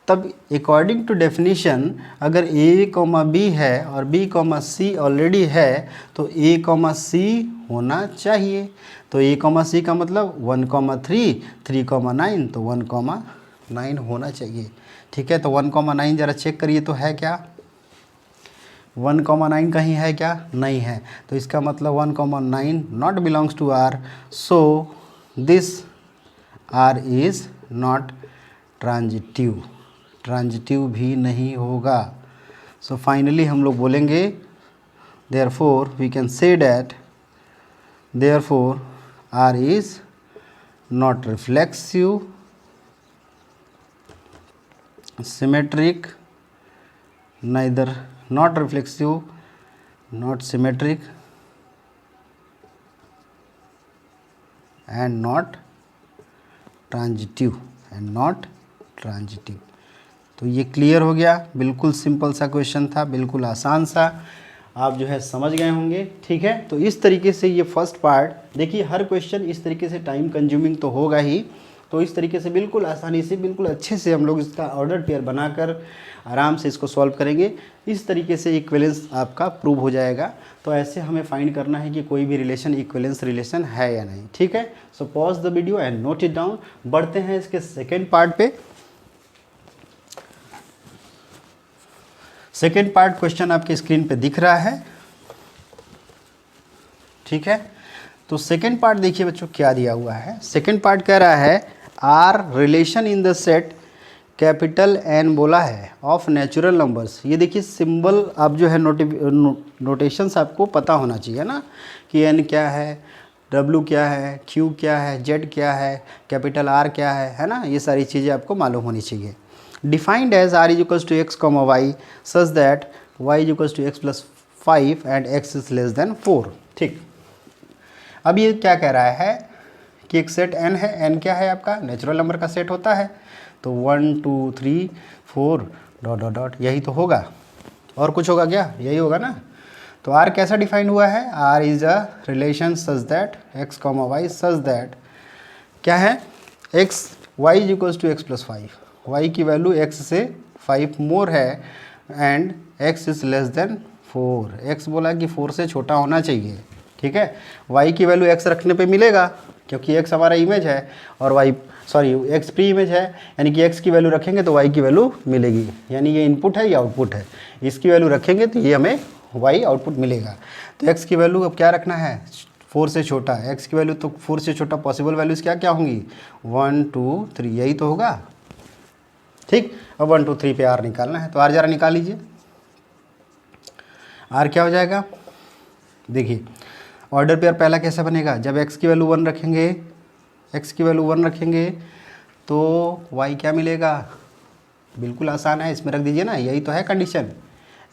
S1: तब अकॉर्डिंग टू डेफिनीशन अगर a, b है और b, c ऑलरेडी है तो a, c होना चाहिए। तो a, c का मतलब 1,3, 3,9 तो 1,9 होना चाहिए। ठीक है, तो 1,9 ज़रा चेक करिए तो है क्या, 1,9 कहीं है क्या, नहीं है। तो इसका मतलब 1,9 not belongs to R, so this R is not transitive, transitive भी नहीं होगा। सो फाइनली हम लोग बोलेंगे therefore we can say that therefore R is not reflexive, symmetric, neither not reflexive, not symmetric and not transitive and not transitive। तो ये क्लियर हो गया, बिल्कुल सिंपल सा क्वेश्चन था, बिल्कुल आसान सा, आप जो है समझ गए होंगे। ठीक है, तो इस तरीके से ये फर्स्ट पार्ट देखिए, हर क्वेश्चन इस तरीके से टाइम कंज्यूमिंग तो होगा ही, तो इस तरीके से बिल्कुल आसानी से, बिल्कुल अच्छे से हम लोग इसका ऑर्डर पेयर बनाकर आराम से इसको सॉल्व करेंगे। इस तरीके से इक्विवेलेंस आपका प्रूव हो जाएगा। तो ऐसे हमें फाइंड करना है कि कोई भी रिलेशन इक्विवेलेंस रिलेशन है या नहीं। ठीक है, सो pause the video and note it down. बढ़ते हैं इसके सेकेंड पार्ट पे। सेकेंड पार्ट क्वेश्चन आपके स्क्रीन पे दिख रहा है। ठीक है, तो सेकेंड पार्ट देखिए बच्चों क्या दिया हुआ है। सेकेंड पार्ट कह रहा है R relation in the set capital N बोला है ऑफ नेचुरल नंबर्स। ये देखिए सिंबल आप जो है नोटेशंस आपको पता होना चाहिए ना, कि एन क्या है, डब्ल्यू क्या है, क्यू क्या है, जेड क्या है, कैपिटल आर क्या है ना, ये सारी चीज़ें आपको मालूम होनी चाहिए। Defined as R is equals to X comma Y such that Y is equals to X plus 5 and X is less than 4। ठीक, अब ये क्या कह रहा है कि एक सेट n है, n क्या है आपका, नेचुरल नंबर का सेट होता है। तो 1 2 3 4 डॉट डॉट डॉट, यही तो होगा, और कुछ होगा क्या, यही होगा ना। तो r कैसा डिफाइंड हुआ है, r is a relation such that x comma Y such that क्या है, x y is equals to X plus 5, y की वैल्यू x से 5 मोर है and x is less than 4। x बोला कि 4 से छोटा होना चाहिए। ठीक है, y की वैल्यू x रखने पे मिलेगा, क्योंकि x हमारा इमेज है और x प्री इमेज है, यानी कि x की वैल्यू रखेंगे तो y की वैल्यू मिलेगी। यानी ये इनपुट है, ये आउटपुट है, इसकी वैल्यू रखेंगे तो ये हमें y आउटपुट मिलेगा। तो x की वैल्यू अब क्या रखना है, 4 से छोटा, x की वैल्यू तो 4 से छोटा पॉसिबल वैल्यूज़ क्या क्या होंगी, 1 2 3, यही तो होगा। ठीक, अब 1 2 3 पे r निकालना है, तो r ज़रा निकाल लीजिए। r क्या हो जाएगा, देखिए ऑर्डर पेयर पहला कैसे बनेगा, जब x की वैल्यू 1 रखेंगे, x की वैल्यू 1 रखेंगे तो y क्या मिलेगा, बिल्कुल आसान है, इसमें रख दीजिए ना, यही तो है कंडीशन।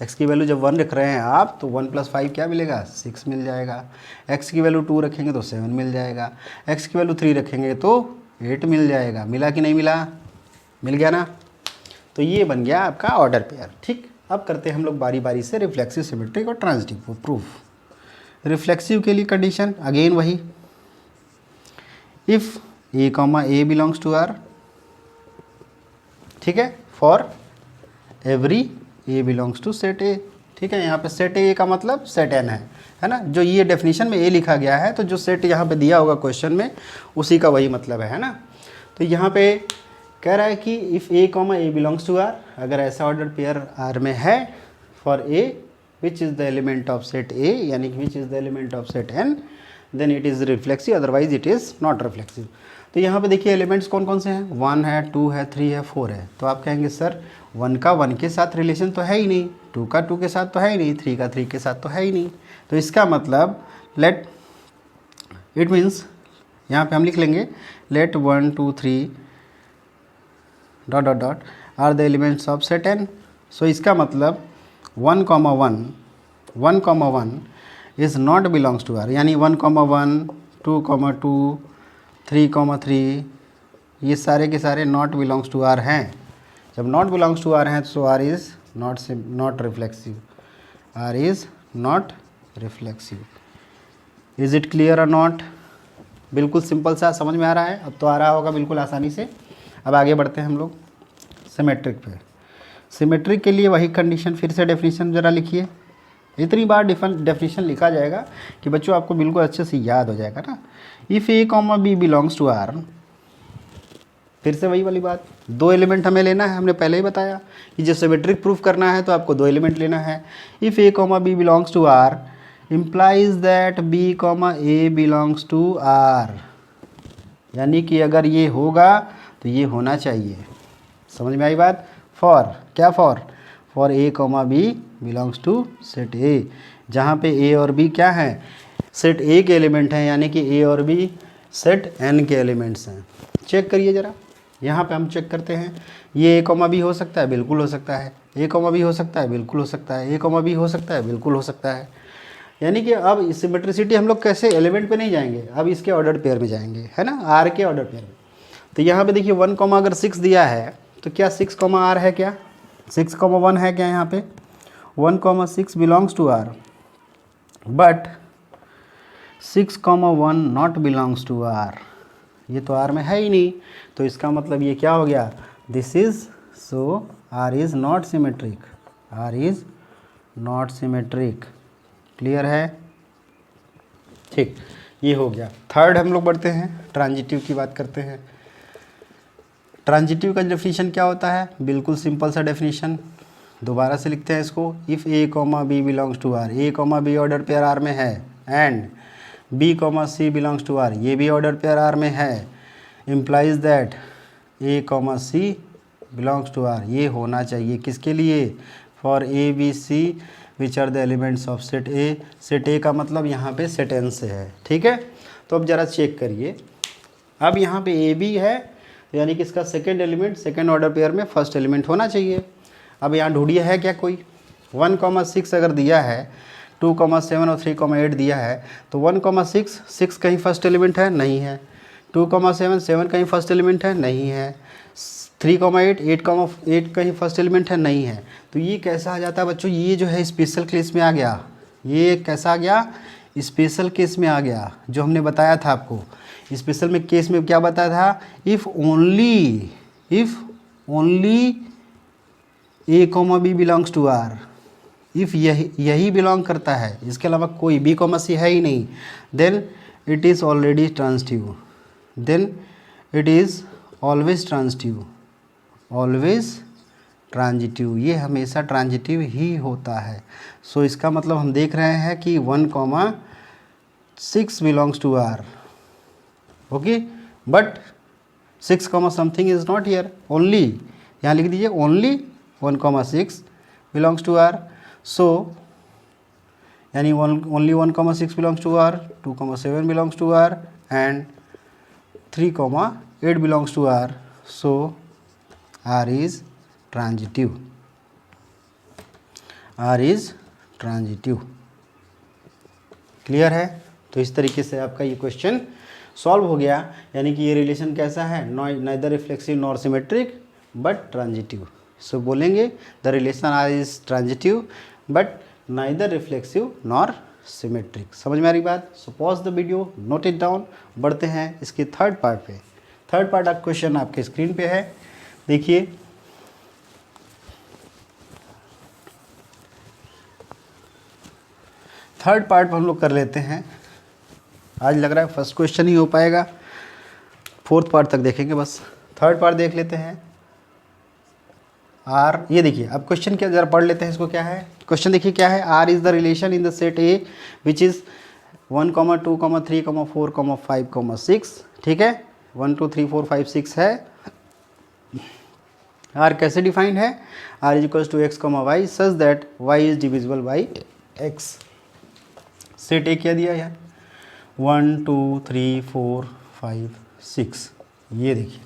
S1: x की वैल्यू जब 1 रख रहे हैं आप तो 1 + 5 क्या मिलेगा, 6 मिल जाएगा। x की वैल्यू 2 रखेंगे तो 7 मिल जाएगा। x की वैल्यू 3 रखेंगे तो 8 मिल जाएगा। मिला कि नहीं मिला, मिल गया ना। तो ये बन गया आपका ऑर्डर पेयर। ठीक, अब करते हैं हम लोग बारी बारी से रिफ्लेक्सिव, सिमेट्रिक और ट्रांजिटिव प्रूफ। रिफ्लेक्सिव के लिए कंडीशन अगेन वही, if a comma a belongs to r, ठीक है, for every a belongs to set a। ठीक है, यहाँ पे सेट a का मतलब सेट n है ना, जो ये डेफिनेशन में a लिखा गया है, तो जो सेट यहाँ पे दिया होगा क्वेश्चन में उसी का वही मतलब है ना। तो यहाँ पे कह रहा है कि if a comma a belongs to r, अगर ऐसा ऑर्डर पेयर r में है for a which is the element of set A, यानी कि which is the element of set N, then it is reflexive, otherwise it is not reflexive। तो यहाँ पे देखिए एलिमेंट्स कौन कौन से हैं, 1 है, 2 है, 3 है, 4 है। तो आप कहेंगे सर 1 का 1 के साथ रिलेशन तो है ही नहीं, 2 का 2 के साथ तो है ही नहीं, 3 का 3 के साथ तो है ही नहीं। तो इसका मतलब लेट इट मीन्स, यहाँ पे हम लिख लेंगे let 1 2 3 dot dot dot are the elements of set N। So इसका मतलब 1,1 is not belongs to R, यानी 1,1 2,2 3,3 ये सारे के सारे नॉट बिलोंग्स टू आर हैं। जब नॉट बिलोंग्स टू आर हैं तो R is not reflexive, R is not reflexive. Is it clear और नॉट? बिल्कुल सिंपल सा समझ में आ रहा है, अब तो आ रहा होगा बिल्कुल आसानी से। अब आगे बढ़ते हैं हम लोग सिमेट्रिक पे। सिमेट्रिक के लिए वही कंडीशन, फिर से डेफिनेशन ज़रा लिखिए। इतनी बार डेफिनेशन लिखा जाएगा कि बच्चों आपको बिल्कुल अच्छे से याद हो जाएगा ना। If A comma B belongs to R, फिर से वही वाली बात, दो एलिमेंट हमें लेना है। हमने पहले ही बताया कि जब सिमेट्रिक प्रूफ करना है तो आपको दो एलिमेंट लेना है। If A comma B belongs to R implies that B comma A belongs to R, यानी कि अगर ये होगा तो ये होना चाहिए। समझ में आई बात? फॉर क्या? For A comma B belongs to set A, जहाँ पे ए और बी क्या हैं? सेट ए के एलिमेंट हैं, यानी कि ए और बी सेट एन के एलिमेंट्स हैं। चेक करिए ज़रा, यहाँ पे हम चेक करते हैं। ये ए कॉमा बी हो सकता है, बिल्कुल हो सकता है। ए कॉमा बी हो सकता है, बिल्कुल हो सकता है। ए कॉमा बी हो सकता है, बिल्कुल हो सकता है। यानी कि अब सिमेट्रिसिटी हम लोग कैसे, एलिमेंट पे नहीं जाएंगे, अब इसके ऑर्डर पेयर में जाएंगे, है ना, आर के ऑर्डर पेयर में। तो यहाँ पे देखिए 1 कॉमा अगर 6 दिया है तो क्या 6 कॉमा आर है क्या? 6,1 है क्या? यहाँ पे 1,6 belongs to R, but 6,1 not belongs to R, ये तो आर में है ही नहीं। तो इसका मतलब ये क्या हो गया? This is so R is not symmetric, R is not symmetric. Clear है? ठीक, ये हो गया। थर्ड हम लोग बढ़ते हैं, ट्रांजिटिव की बात करते हैं। ट्रांजिटिव का डेफिनेशन क्या होता है? बिल्कुल सिंपल सा डेफिनेशन, दोबारा से लिखते हैं इसको। If A comma B belongs to R, A comma B order pair R में है, and B comma C belongs to R, ये भी ऑर्डर पेयर आर में है, implies that A comma C belongs to R, ये होना चाहिए किसके लिए? For A B C which are the elements of set A. Set A का मतलब यहाँ पे सेट एन से है, ठीक है। तो अब ज़रा चेक करिए, अब यहाँ पे ए बी है, यानी कि इसका second element second order pair में फर्स्ट एलिमेंट होना चाहिए। अब यहाँ ढूंढिए है क्या कोई? 1,6 अगर दिया है, 2,7 और 3,8 दिया है, तो 1,6 6 कहीं फर्स्ट एलिमेंट है? नहीं है। 2,7 7 कहीं फर्स्ट एलिमेंट है? नहीं है। 3,8 8 कहीं फर्स्ट एलिमेंट है? नहीं है। तो ये कैसा आ जाता है बच्चों? ये जो है स्पेशल केस में आ गया। ये कैसा आ गया? स्पेशल केस में आ गया, जो हमने बताया था आपको। स्पेशल में केस में क्या बताया था? If only A comma B belongs to R, if यही बिलोंग करता है, इसके अलावा कोई बी कॉमा सी है ही नहीं, then it is already transitive, then it is always transitive, always transitive, ये हमेशा ट्रांजिटिव ही होता है। सो इसका मतलब हम देख रहे हैं कि 1,6 belongs to R, okay, but 6, something is not here, only, यहाँ लिख दीजिए only 1,6 belongs to R. So यानी only 1,6 belongs to R, 2,7 belongs to R and 3,8 belongs to R. So R is transitive, R is transitive. Clear है? तो इस तरीके से आपका ये क्वेश्चन सॉल्व हो गया, यानी कि ये रिलेशन कैसा है? Neither reflexive nor symmetric but transitive. So बोलेंगे the relation R is transitive but neither reflexive nor symmetric. समझ में आ रही बात? So pause the video, note it down. बढ़ते हैं इसके थर्ड पार्ट पे। थर्ड पार्ट आप क्वेश्चन आपके स्क्रीन पे है, देखिए। थर्ड पार्ट हम लोग कर लेते हैं। आज लग रहा है फर्स्ट क्वेश्चन ही हो पाएगा, फोर्थ पार्ट तक देखेंगे बस। थर्ड पार्ट देख लेते हैं। आर, ये देखिए अब क्वेश्चन क्या, जरा पढ़ लेते हैं इसको। क्या है क्वेश्चन? देखिए क्या है। R is the relation in the set A which is 1, 2, 3, 4, 5, 6। ठीक है, 1 2 3 4 5 6 है। आर कैसे डिफाइंड है? R is equals to X Y such that Y is divisible by X. Set A क्या दिया यार? 1 2 3 4 5 6। ये देखिए,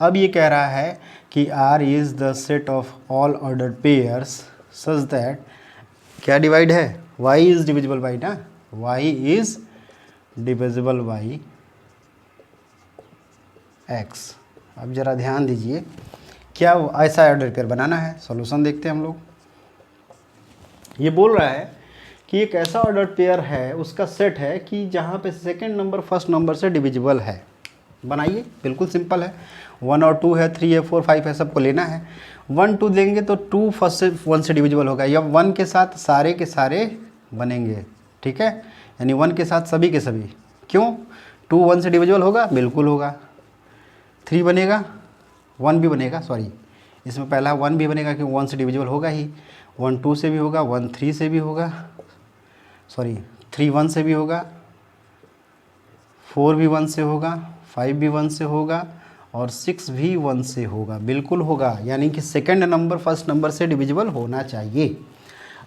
S1: अब ये कह रहा है कि R is the set of all ordered pairs such that क्या डिवाइड है, y इज डिविजिबल बाई ना, y is divisible by x। अब जरा ध्यान दीजिए, क्या ऐसा ऑर्डर पेयर बनाना है, सॉल्यूशन देखते हैं हम लोग। ये बोल रहा है कि एक ऐसा ऑर्डर पेयर है, उसका सेट है कि जहाँ पे सेकंड नंबर फर्स्ट नंबर से डिविजिबल है। बनाइए, बिल्कुल सिंपल है। 1 और 2 है, 3 है, 4 5 है, सबको लेना है। 1 2 लेंगे तो 2 फर्स्ट से 1 से डिविजिबल होगा, या 1 के साथ सारे के सारे बनेंगे, ठीक है, यानी 1 के साथ सभी के सभी। क्यों? 2 1 से डिविजिबल होगा, बिल्कुल होगा। 3 बनेगा, 1 भी बनेगा, सॉरी इसमें पहला 1 भी बनेगा क्योंकि 1 से डिविजिबल होगा ही। 1 2 से भी होगा, 1 3 से भी होगा, सॉरी 3 1 से भी होगा, 4 भी 1 से होगा, 5 भी 1 से होगा और 6 भी 1 से होगा, बिल्कुल होगा। यानी कि सेकंड नंबर फर्स्ट नंबर से डिविजिबल होना चाहिए।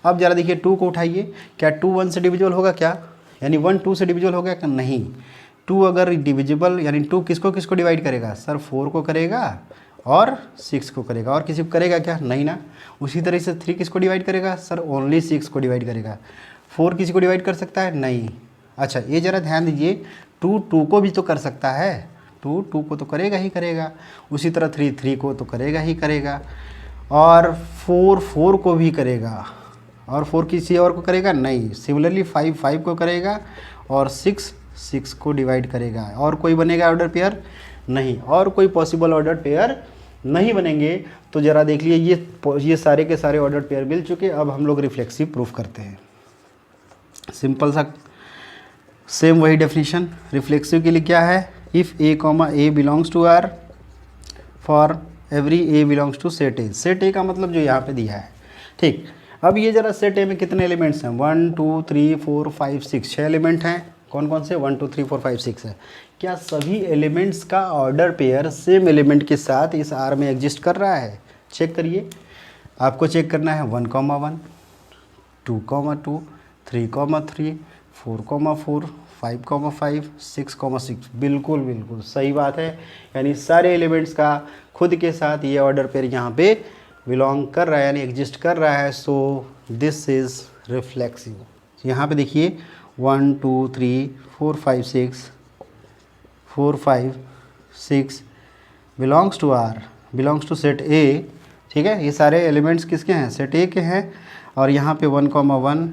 S1: अब ज़रा देखिए 2 को उठाइए, क्या 2 1 से डिविजिबल होगा क्या, यानी 1 2 से डिविजिबल होगा क्या, नहीं। 2 अगर डिविजिबल, यानी 2 किसको किसको डिवाइड करेगा सर, 4 को करेगा और 6 को करेगा, और किसी को करेगा क्या, नहीं ना। उसी तरह से 3 किसको डिवाइड करेगा सर, ओनली 6 को डिवाइड करेगा। 4 किसी को डिवाइड कर सकता है, नहीं। अच्छा ये ज़रा ध्यान दीजिए, 2 2 को भी तो कर सकता है, 2 2 को तो करेगा ही करेगा। उसी तरह 3 3 को तो करेगा ही करेगा, और 4 4 को भी करेगा, और 4 किसी और को करेगा, नहीं। सिमिलरली 5 5 को करेगा और 6 6 को डिवाइड करेगा। और कोई बनेगा ऑर्डर पेयर, नहीं। और कोई पॉसिबल ऑर्डर पेयर नहीं बनेंगे। तो ज़रा देख लिए, ये सारे के सारे ऑर्डर पेयर मिल चुके। अब हम लोग रिफ्लेक्सिव प्रूफ करते हैं, सिंपल सा, सेम वही डेफिनेशन। रिफ्लेक्सिव के लिए क्या है, if A comma A belongs to R for every A belongs to set A. Set A का मतलब जो यहाँ पे दिया है, ठीक। अब ये जरा सेट ए में कितने एलिमेंट्स हैं, 1 2 3 4 5 6, 6 एलिमेंट हैं। कौन कौन से, 1 2 3 4 5 6 है। क्या सभी एलिमेंट्स का ऑर्डर पेयर सेम एलिमेंट के साथ इस आर में एग्जिस्ट कर रहा है, चेक करिए। आपको चेक करना है 1 1 2 2 3 3 4 4 5 5 6 6, बिल्कुल बिल्कुल सही बात है। यानी सारे एलिमेंट्स का खुद के साथ ये ऑर्डर पेयर यहाँ पे बिलोंग कर रहा है, यानी एग्जिस्ट कर रहा है। So this is reflexive. यहाँ पे देखिए 1 2 3 4 5 6 4 5 6 belongs to R, belongs to set A, ठीक है। ये सारे एलिमेंट्स किसके हैं, सेट ए के हैं। और यहाँ पे 1 1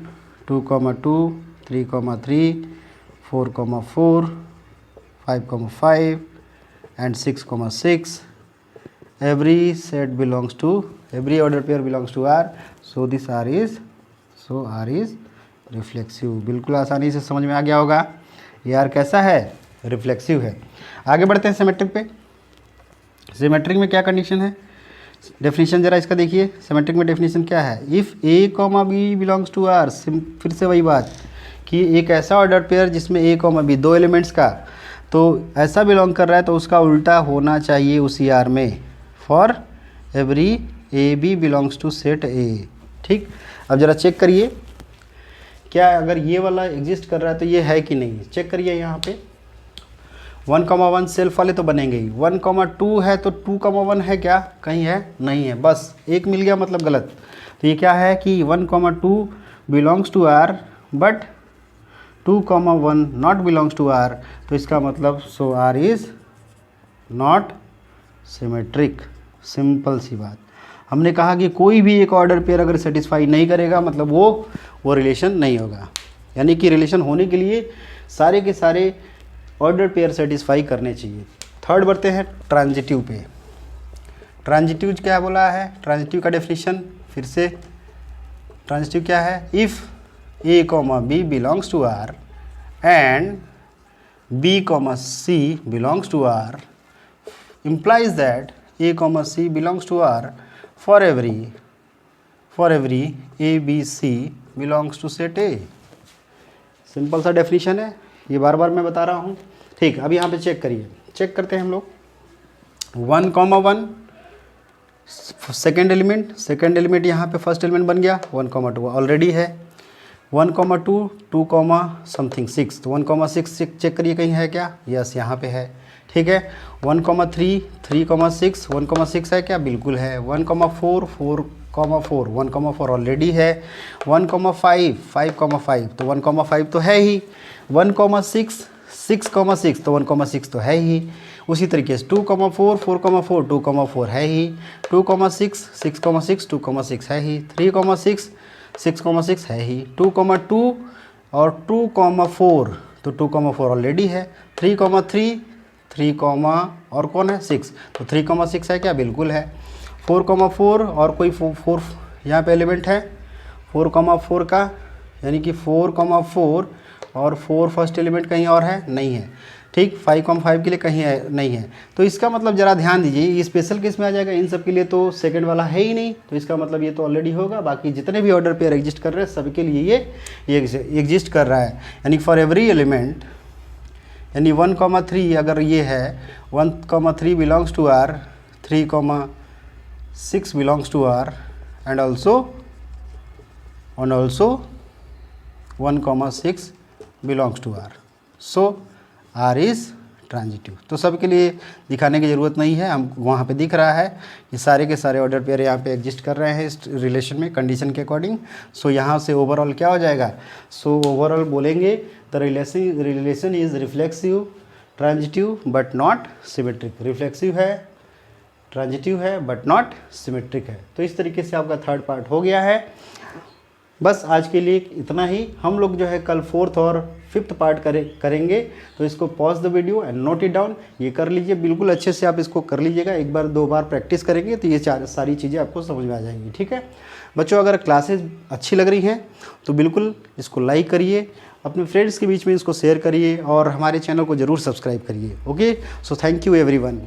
S1: 2 2 3 3 4 4 5 5 and 6 6, every set belongs to, every order pair belongs to R, so this R is, so R is reflexive. बिल्कुल आसानी से समझ में आ गया होगा, ये R कैसा है, रिफ्लेक्सिव है। आगे बढ़ते हैं सिमेट्रिक पे। सिमेट्रिक में क्या कंडीशन है, डेफिनेशन जरा इसका देखिए। सिमेट्रिक में डेफिनेशन क्या है, if A comma B belongs to R, फिर से वही बात कि एक ऐसा ऑर्डर पेयर जिसमें ए कॉमा बी, दो एलिमेंट्स का तो ऐसा बिलोंग कर रहा है, तो उसका उल्टा होना चाहिए उसी आर में, for every A B belongs to set A, ठीक। अब ज़रा चेक करिए, क्या अगर ये वाला एग्जिस्ट कर रहा है तो ये है कि नहीं, चेक करिए। यहाँ पे 1 1 सेल्फ वाले तो बनेंगे ही। 1 2 है तो 2 1 है क्या, कहीं है, नहीं है, बस एक मिल गया मतलब गलत। तो ये क्या है कि 1 2 belongs to R but 2 1 not belongs to R, तो इसका मतलब so R is not symmetric. Simple सी बात। हमने कहा कि कोई भी एक ऑर्डर पेयर अगर सेटिस्फाई नहीं करेगा मतलब वो रिलेशन नहीं होगा, यानी कि रिलेशन होने के लिए सारे के सारे ऑर्डर पेयर सेटिस्फाई करने चाहिए। थर्ड बढ़ते हैं ट्रांजिटिव पे। ट्रांजिटिव क्या बोला है, ट्रांजिटिव का डेफिनेशन फिर से। ट्रांजिटिव क्या है, if A comma B belongs to R and B comma C belongs to R, implies that a comma c belongs to R for every a b c belongs to set A। Simple सा डेफिनेशन है, ये बार बार मैं बता रहा हूँ, ठीक। अब यहाँ पे चेक करिए, चेक करते हैं हम लोग। 1 1 सेकेंड एलिमेंट यहाँ पे फर्स्ट एलिमेंट बन गया, 1 2 ऑलरेडी है। 1 2 2 समथिंग 6, तो 1 6 चेक करिए कहीं है क्या, यस यहाँ पे है, ठीक है। 1 3 3 6 1 6 है क्या, बिल्कुल है। 1 4 4 4, 1,4 ऑलरेडी है, 1,5, 5,5 तो 1,5 तो है ही, 1,6, 6,6 तो 1,6 तो है ही। उसी तरीके से 2,4, 4,4, 2,4 है ही, 2,6, 6,6, 2,6 है ही, 3,6, 6,6 है ही, 2,2 और 2,4 तो 2,4 ऑलरेडी है, 3,3, 3, और कौन है 6 तो 3,6 है क्या, बिल्कुल है। 4,4 और कोई 4 यहाँ पे एलिमेंट है 4,4 का, यानी कि 4,4 और 4 फर्स्ट एलिमेंट कहीं और है, नहीं है, ठीक। 5,5 के लिए कहीं है, नहीं है। तो इसका मतलब ज़रा ध्यान दीजिए, ये स्पेशल केस में आ जाएगा, इन सब के लिए तो सेकंड वाला है ही नहीं, तो इसका मतलब ये तो ऑलरेडी होगा। बाकी जितने भी ऑर्डर पेयर एग्जिस्ट कर रहे हैं सबके लिए ये एग्जिस्ट कर रहा है, यानी फॉर एवरी एलिमेंट, यानी 1,3 अगर ये है 1,3 belongs to R, 3,6 belongs to R and also 1,6 belongs to R, so R is transitive. तो सबके लिए दिखाने की ज़रूरत नहीं है, हम वहाँ पे दिख रहा है कि सारे के सारे ऑर्डर पेयर यहाँ पे एग्जिस्ट कर रहे हैं इस रिलेशन में कंडीशन के अकॉर्डिंग। सो यहाँ से ओवरऑल क्या हो जाएगा, सो ओवरऑल बोलेंगे the relation is reflexive, transitive but not symmetric. Reflexive है, ट्रांजिटिव है बट नॉट सिमेट्रिक है। तो इस तरीके से आपका थर्ड पार्ट हो गया है। बस आज के लिए इतना ही। हम लोग जो है कल 4th और 5th पार्ट करेंगे, तो इसको pause the video and note it down. ये कर लीजिए, बिल्कुल अच्छे से आप इसको कर लीजिएगा। एक बार 2 बार प्रैक्टिस करेंगे तो ये सारी चीज़ें आपको समझ में आ जाएंगी, ठीक है बच्चों। अगर क्लासेस अच्छी लग रही हैं तो बिल्कुल इसको लाइक करिए, अपने फ्रेंड्स के बीच में इसको शेयर करिए और हमारे चैनल को ज़रूर सब्सक्राइब करिए। Okay, so thank you everyone.